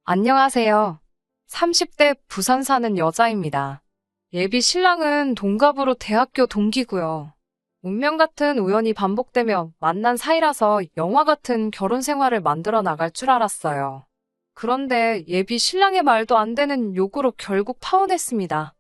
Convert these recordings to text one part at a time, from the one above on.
안녕하세요. 30대 부산 사는 여자입니다. 예비 신랑은 동갑으로 대학교 동기고요. 운명 같은 우연이 반복되며 만난 사이라서 영화 같은 결혼 생활을 만들어 나갈 줄 알았어요. 그런데 예비 신랑의 말도 안 되는 요구로 결국 파혼했습니다.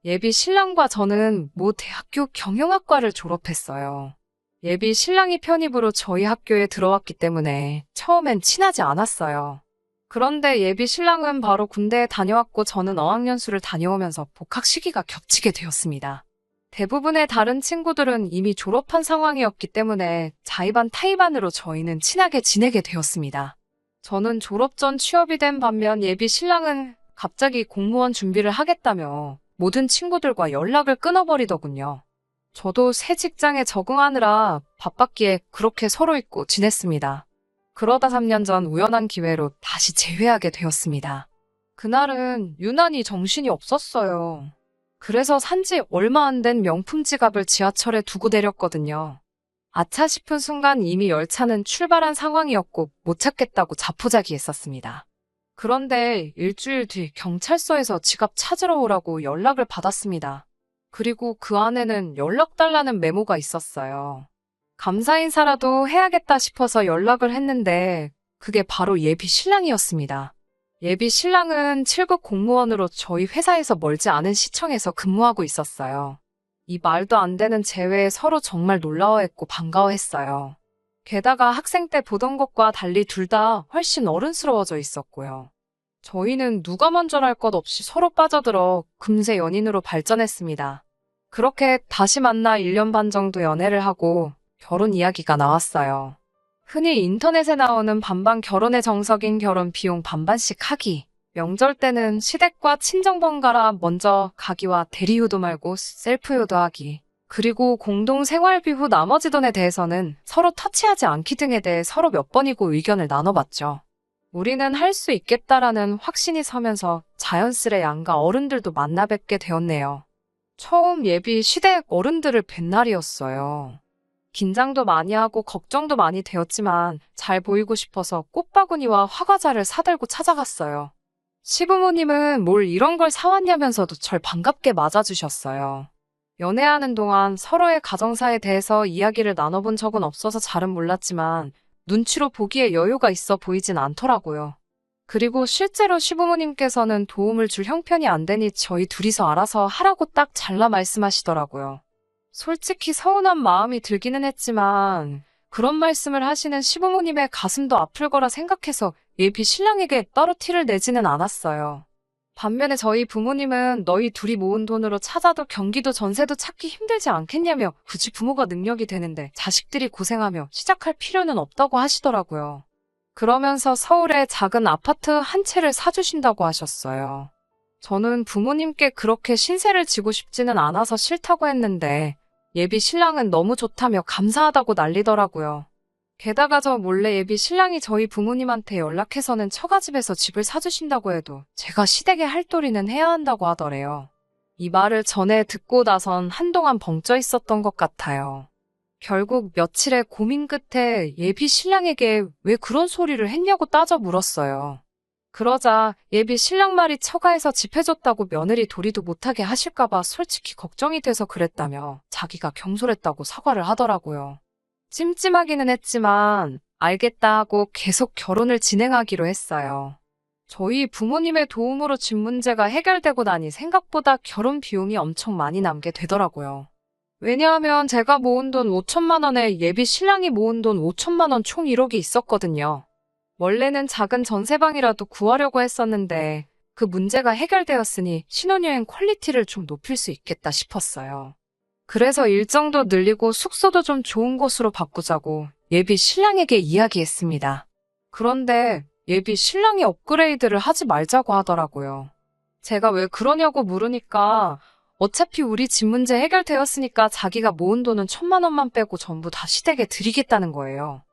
예비 신랑과 저는 모 대학교 경영학과를 졸업했어요. 예비 신랑이 편입으로 저희 학교에 들어왔기 때문에 처음엔 친하지 않았어요. 그런데 예비 신랑은 바로 군대에 다녀왔고 저는 어학연수를 다녀오면서 복학 시기가 겹치게 되었습니다. 대부분의 다른 친구들은 이미 졸업한 상황이었기 때문에 자의반 타의반으로 저희는 친하게 지내게 되었습니다. 저는 졸업 전 취업이 된 반면 예비 신랑은 갑자기 공무원 준비를 하겠다며 모든 친구들과 연락을 끊어버리더군요. 저도 새 직장에 적응하느라 바빴기에 그렇게 서로 잊고 지냈습니다. 그러다 3년 전 우연한 기회로 다시 재회하게 되었습니다. 그날은 유난히 정신이 없었어요. 그래서 산지 얼마 안 된 명품 지갑을 지하철에 두고 내렸거든요. 아차 싶은 순간 이미 열차는 출발한 상황이었고 못 찾겠다고 자포자기했었습니다. 그런데 일주일 뒤 경찰서에서 지갑 찾으러 오라고 연락을 받았습니다. 그리고 그 안에는 연락 달라는 메모가 있었어요. 감사 인사라도 해야겠다 싶어서 연락을 했는데 그게 바로 예비 신랑이었습니다. 예비 신랑은 7급 공무원으로 저희 회사에서 멀지 않은 시청에서 근무하고 있었어요. 이 말도 안 되는 재회에 서로 정말 놀라워했고 반가워했어요. 게다가 학생 때 보던 것과 달리 둘 다 훨씬 어른스러워져 있었고요. 저희는 누가 먼저랄 것 없이 서로 빠져들어 금세 연인으로 발전했습니다. 그렇게 다시 만나 1년 반 정도 연애를 하고 결혼 이야기가 나왔어요. 흔히 인터넷에 나오는 반반 결혼의 정석인 결혼 비용 반반씩 하기. 명절 때는 시댁과 친정 번갈아 먼저 가기와 대리효도 말고 셀프효도 하기. 그리고 공동 생활비 후 나머지 돈에 대해서는 서로 터치하지 않기 등에 대해 서로 몇 번이고 의견을 나눠봤죠. 우리는 할 수 있겠다라는 확신이 서면서 자연스레 양가 어른들도 만나 뵙게 되었네요. 처음 예비 시댁 어른들을 뵌 날이었어요. 긴장도 많이 하고 걱정도 많이 되었지만 잘 보이고 싶어서 꽃바구니와 화과자를 사들고 찾아갔어요. 시부모님은 뭘 이런 걸 사왔냐면서도 절 반갑게 맞아주셨어요. 연애하는 동안 서로의 가정사에 대해서 이야기를 나눠본 적은 없어서 잘은 몰랐지만 눈치로 보기에 여유가 있어 보이진 않더라고요. 그리고 실제로 시부모님께서는 도움을 줄 형편이 안 되니 저희 둘이서 알아서 하라고 딱 잘라 말씀하시더라고요. 솔직히 서운한 마음이 들기는 했지만 그런 말씀을 하시는 시부모님의 가슴도 아플 거라 생각해서 예비 신랑에게 따로 티를 내지는 않았어요. 반면에 저희 부모님은 너희 둘이 모은 돈으로 찾아도 경기도 전세도 찾기 힘들지 않겠냐며 굳이 부모가 능력이 되는데 자식들이 고생하며 시작할 필요는 없다고 하시더라고요. 그러면서 서울에 작은 아파트 한 채를 사주신다고 하셨어요. 저는 부모님께 그렇게 신세를 지고 싶지는 않아서 싫다고 했는데 예비 신랑은 너무 좋다며 감사하다고 난리더라고요. 게다가 저 몰래 예비 신랑이 저희 부모님한테 연락해서는 처가집에서 집을 사주신다고 해도 제가 시댁에 할 도리는 해야 한다고 하더래요. 이 말을 전에 듣고 나선 한동안 벙쪄 있었던 것 같아요. 결국 며칠의 고민 끝에 예비 신랑에게 왜 그런 소리를 했냐고 따져 물었어요. 그러자 예비 신랑 말이 처가에서 집 해줬다고 며느리 도리도 못하게 하실까봐 솔직히 걱정이 돼서 그랬다며 자기가 경솔했다고 사과를 하더라고요. 찜찜하기는 했지만 알겠다 하고 계속 결혼을 진행하기로 했어요. 저희 부모님의 도움으로 집 문제가 해결되고 나니 생각보다 결혼 비용이 엄청 많이 남게 되더라고요. 왜냐하면 제가 모은 돈 5천만 원에 예비 신랑이 모은 돈 5천만 원 총 1억이 있었거든요. 원래는 작은 전세방이라도 구하려고 했었는데 그 문제가 해결되었으니 신혼여행 퀄리티를 좀 높일 수 있겠다 싶었어요. 그래서 일정도 늘리고 숙소도 좀 좋은 곳으로 바꾸자고 예비 신랑에게 이야기했습니다. 그런데 예비 신랑이 업그레이드를 하지 말자고 하더라고요. 제가 왜 그러냐고 물으니까 어차피 우리 집 문제 해결되었으니까 자기가 모은 돈은 1천만 원만 빼고 전부 다 시댁에 드리겠다는 거예요.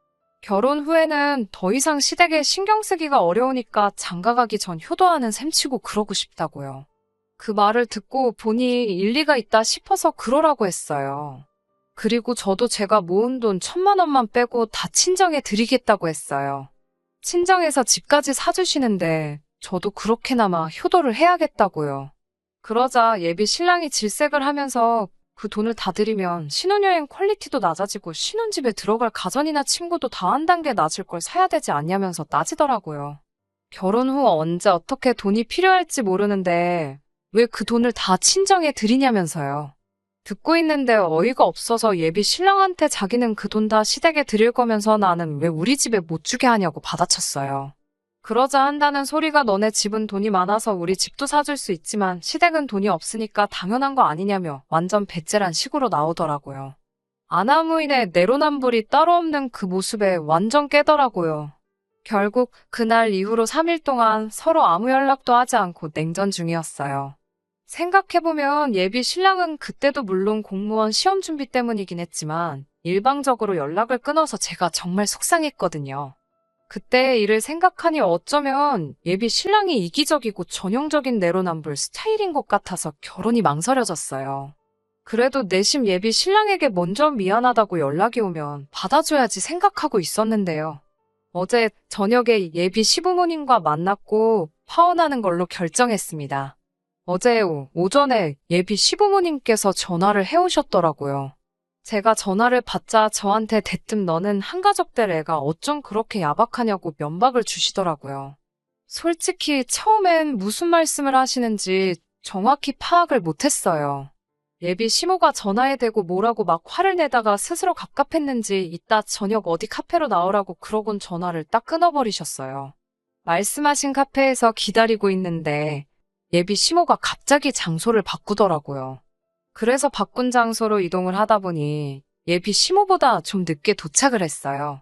결혼 후에는 더 이상 시댁에 신경 쓰기가 어려우니까 장가가기 전 효도하는 셈치고 그러고 싶다고요. 그 말을 듣고 보니 일리가 있다 싶어서 그러라고 했어요. 그리고 저도 제가 모은 돈 1천만 원만 빼고 다 친정에 드리겠다고 했어요. 친정에서 집까지 사주시는데 저도 그렇게나마 효도를 해야겠다고요. 그러자 예비 신랑이 질색을 하면서 그 돈을 다 들이면 신혼여행 퀄리티도 낮아지고 신혼집에 들어갈 가전이나 침구도 다 한 단계 낮을 걸 사야 되지 않냐면서 따지더라고요. 결혼 후 언제 어떻게 돈이 필요할지 모르는데 왜 그 돈을 다 친정에 들이냐면서요. 듣고 있는데 어이가 없어서 예비 신랑한테 자기는 그 돈 다 시댁에 드릴 거면서 나는 왜 우리 집에 못 주게 하냐고 받아쳤어요. 그러자 한다는 소리가 너네 집은 돈이 많아서 우리 집도 사줄 수 있지만 시댁은 돈이 없으니까 당연한 거 아니냐며 완전 배째란 식으로 나오더라고요. 아나무인의 내로남불이 따로 없는 그 모습에 완전 깨더라고요. 결국 그날 이후로 3일 동안 서로 아무 연락도 하지 않고 냉전 중이었어요. 생각해보면 예비 신랑은 그때도 물론 공무원 시험 준비 때문이긴 했지만 일방적으로 연락을 끊어서 제가 정말 속상했거든요. 그때의 일을 생각하니 어쩌면 예비 신랑이 이기적이고 전형적인 내로남불 스타일인 것 같아서 결혼이 망설여졌어요. 그래도 내심 예비 신랑에게 먼저 미안하다고 연락이 오면 받아줘야지 생각하고 있었는데요. 어제 저녁에 예비 시부모님과 만났고 파혼하는 걸로 결정했습니다. 어제 오전에 예비 시부모님께서 전화를 해오셨더라고요. 제가 전화를 받자 저한테 대뜸 너는 한가족들 애가 어쩜 그렇게 야박하냐고 면박을 주시더라고요. 솔직히 처음엔 무슨 말씀을 하시는지 정확히 파악을 못했어요. 예비 시모가 전화에 대고 뭐라고 막 화를 내다가 스스로 갑갑했는지 이따 저녁 어디 카페로 나오라고 그러곤 전화를 딱 끊어버리셨어요. 말씀하신 카페에서 기다리고 있는데 예비 시모가 갑자기 장소를 바꾸더라고요. 그래서 바꾼 장소로 이동을 하다 보니 예비 시모보다 좀 늦게 도착을 했어요.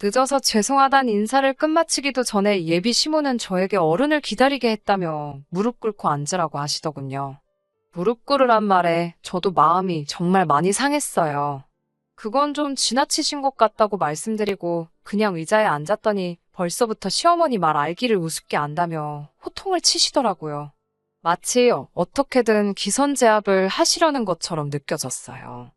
늦어서 죄송하단 인사를 끝마치기도 전에 예비 시모는 저에게 어른을 기다리게 했다며 무릎 꿇고 앉으라고 하시더군요. 무릎 꿇으란 말에 저도 마음이 정말 많이 상했어요. 그건 좀 지나치신 것 같다고 말씀드리고 그냥 의자에 앉았더니 벌써부터 시어머니 말 알기를 우습게 안다며 호통을 치시더라고요. 마치 어떻게든 기선제압을 하시려는 것처럼 느껴졌어요.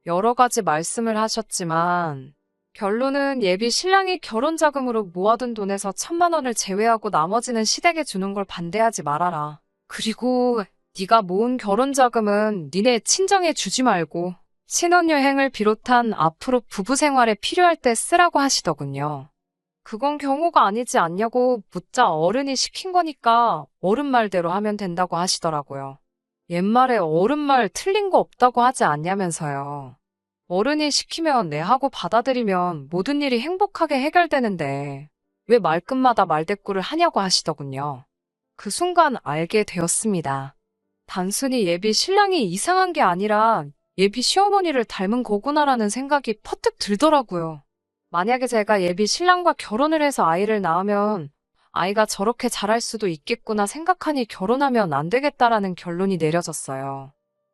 여러 가지 말씀을 하셨지만 결론은 예비 신랑이 결혼자금으로 모아둔 돈에서 1,000만 원을 제외하고 나머지는 시댁에 주는 걸 반대하지 말아라. 그리고 네가 모은 결혼자금은 니네 친정에 주지 말고 신혼여행을 비롯한 앞으로 부부 생활에 필요할 때 쓰라고 하시더군요. 그건 경우가 아니지 않냐고 묻자 어른이 시킨 거니까 어른 말대로 하면 된다고 하시더라고요. 옛말에 어른 말 틀린 거 없다고 하지 않냐면서요. 어른이 시키면 네 하고 받아들이면 모든 일이 행복하게 해결되는데 왜 말끝마다 말대꾸를 하냐고 하시더군요. 그 순간 알게 되었습니다. 단순히 예비 신랑이 이상한 게 아니라 예비 시어머니를 닮은 거구나라는 생각이 퍼뜩 들더라고요. 만약에 제가 예비 신랑과 결혼을 해서 아이를 낳으면 아이가 저렇게 자랄 수도 있겠구나 생각하니 결혼하면 안 되겠다라는 결론이 내려졌어요.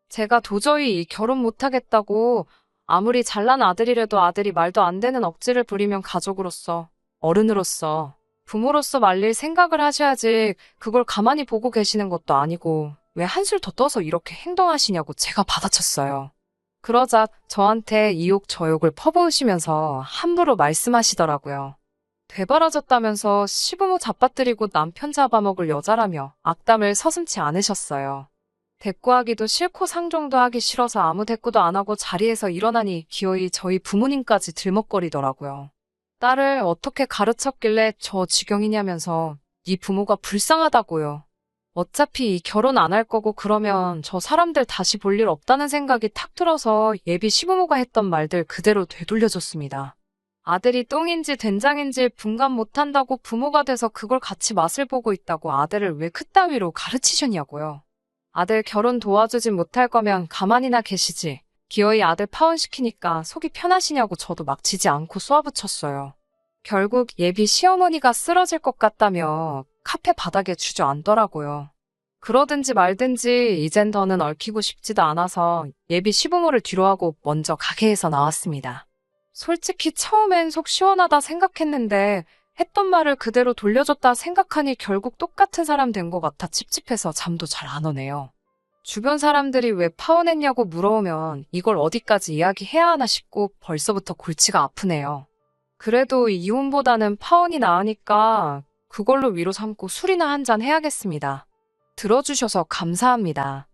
제가 도저히 이 결혼 못하겠다고 아무리 잘난 아들이라도 아들이 말도 안 되는 억지를 부리면 가족으로서, 어른으로서, 부모로서 말릴 생각을 하셔야지 그걸 가만히 보고 계시는 것도 아니고 왜 한술 더 떠서 이렇게 행동하시냐고 제가 받아쳤어요. 그러자 저한테 이욕저욕을 퍼부으시면서 함부로 말씀하시더라고요. 되바라졌다면서 시부모 잡아뜨리고 남편 잡아먹을 여자라며 악담을 서슴지 않으셨어요. 대꾸하기도 싫고 상종도 하기 싫어서 아무 대꾸도 안 하고 자리에서 일어나니 기어이 저희 부모님까지 들먹거리더라고요. 딸을 어떻게 가르쳤길래 저 지경이냐면서 네 부모가 불쌍하다고요. 어차피 결혼 안 할 거고 그러면 저 사람들 다시 볼 일 없다는 생각이 탁 들어서 예비 시부모가 했던 말들 그대로 되돌려줬습니다. 아들이 똥인지 된장인지 분간 못한다고 부모가 돼서 그걸 같이 맛을 보고 있다고 아들을 왜 그따위로 가르치셨냐고요. 아들 결혼 도와주진 못할 거면 가만히나 계시지. 기어이 아들 파혼시키니까 속이 편하시냐고 저도 막 지지 않고 쏘아붙였어요. 결국 예비 시어머니가 쓰러질 것 같다며 카페 바닥에 주저앉더라고요. 그러든지 말든지 이젠 더는 얽히고 싶지도 않아서 예비 시부모를 뒤로하고 먼저 가게에서 나왔습니다. 솔직히 처음엔 속 시원하다 생각했는데 했던 말을 그대로 돌려줬다 생각하니 결국 똑같은 사람 된 것 같아 찝찝해서 잠도 잘 안 오네요. 주변 사람들이 왜 파혼했냐고 물어오면 이걸 어디까지 이야기해야 하나 싶고 벌써부터 골치가 아프네요. 그래도 이혼보다는 파혼이 나으니까 그걸로 위로 삼고 술이나 한잔 해야겠습니다. 들어주셔서 감사합니다.